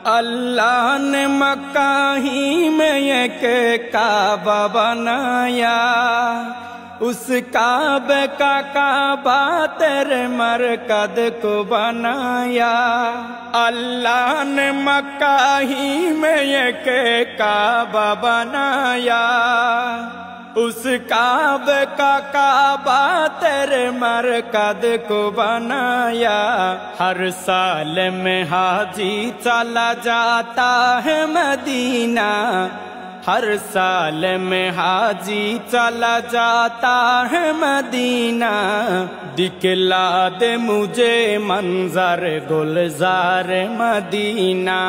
अल्लाह ने मक्का ही में एक काबा बनाया, उस काबे का काबा तेरे मरकद को बनाया। अल्लाह ने मक्का ही में एक काबा बनाया, उस काबे का काबा तेरे मरकद को बनाया। हर साल में हाजी चला जाता है मदीना, हर साल में हाजी चला जाता है मदीना। दिखला दे मुझे मंजर गुलजार मदीना,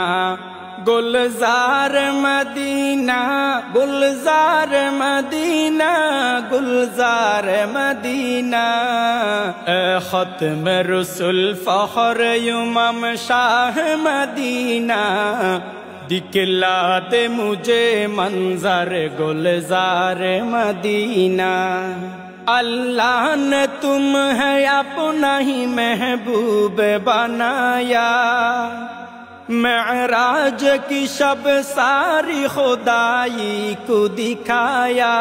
गुलजार मदीना, गुलजार मदीना, गुलजार मदीना। ए ख़त्म रसूल फ़ख्र उम्म शाह मदीना, दिखला दे मुझे मंजर गुलजार मदीना। अल्लाह ने तुम है अपना ही महबूब बनाया, मेराज की शब सारी खुदाई को दिखाया।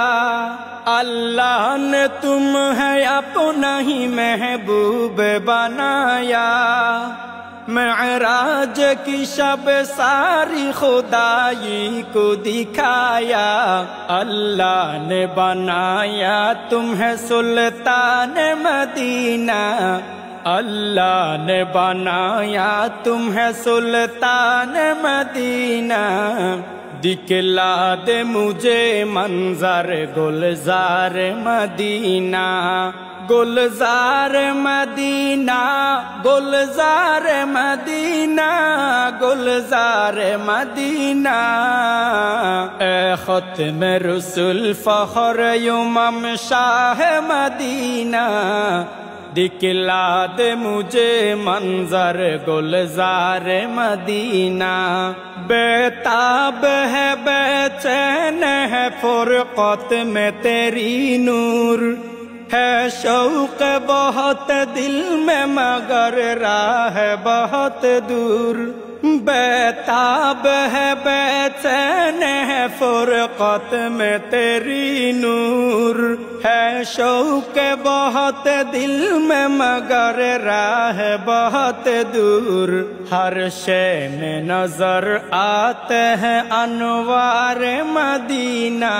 अल्लाह ने तुम है अपना ही महबूब बनाया, मेराज की शब सारी खुदाई को दिखाया। अल्लाह ने बनाया तुम्हें सुल्तान मदीना, अल्लाह ने बनाया तुम्हें सुल्तान मदीना। दिखला दे मुझे मंजर गुलजार मदीना, गुलजार मदीना, गुलजार मदीना, गुलजार मदीना। ए ख़त्म रसूल फ़ख्र उम्म शाह मदीना, दिखला दे मुझे मंजर गुलजार मदीना। बेताब है बेचैन है फुरक़त में तेरी नूर, है शौक़ बहुत दिल में मगर राह बहुत दूर। बेताब है बेचैन है फुरक़त में तेरी नूर, है शौक़ बहुत दिल में मगर राह बहुत दूर। हर शय में नजर आते हैं अनवार मदीना,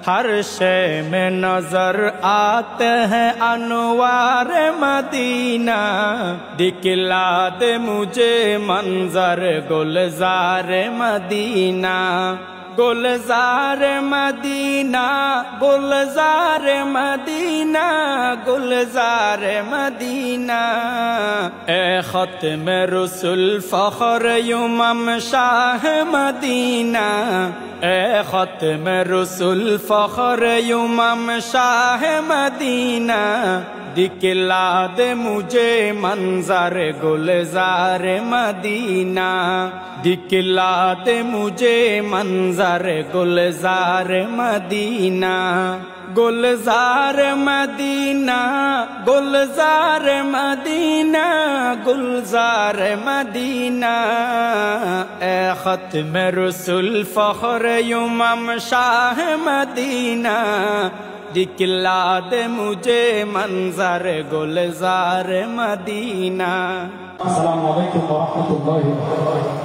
हर शय में नजर आते हैं अनवार मदीना। दिखला दे मुझे मंजर गुलजार मदीना, गुलजार मदीना, गुलजार मदीना, गुलजार मदीना। ए ख़त्म रसूल फ़ख्र उम्म शाह मदीना, ए ख़त्म रसूल फ़ख्र उम्म शाह मदीना। दिखला दे मुझे मंजर गुलजार मदीना, दिखला दे मुझे मंजर गुलजार मदीना। गुलजार मदीना, गुलजार मदीना, गुलजार मदीना। ए ख़त्म रसूल फ़ख्र उम्म शाह मदीना, दिखला दे मुझे मंजर गुलजार मदीना। अस्सलामु अलैकुम व रहमतुल्लाहि व बरकातुहू।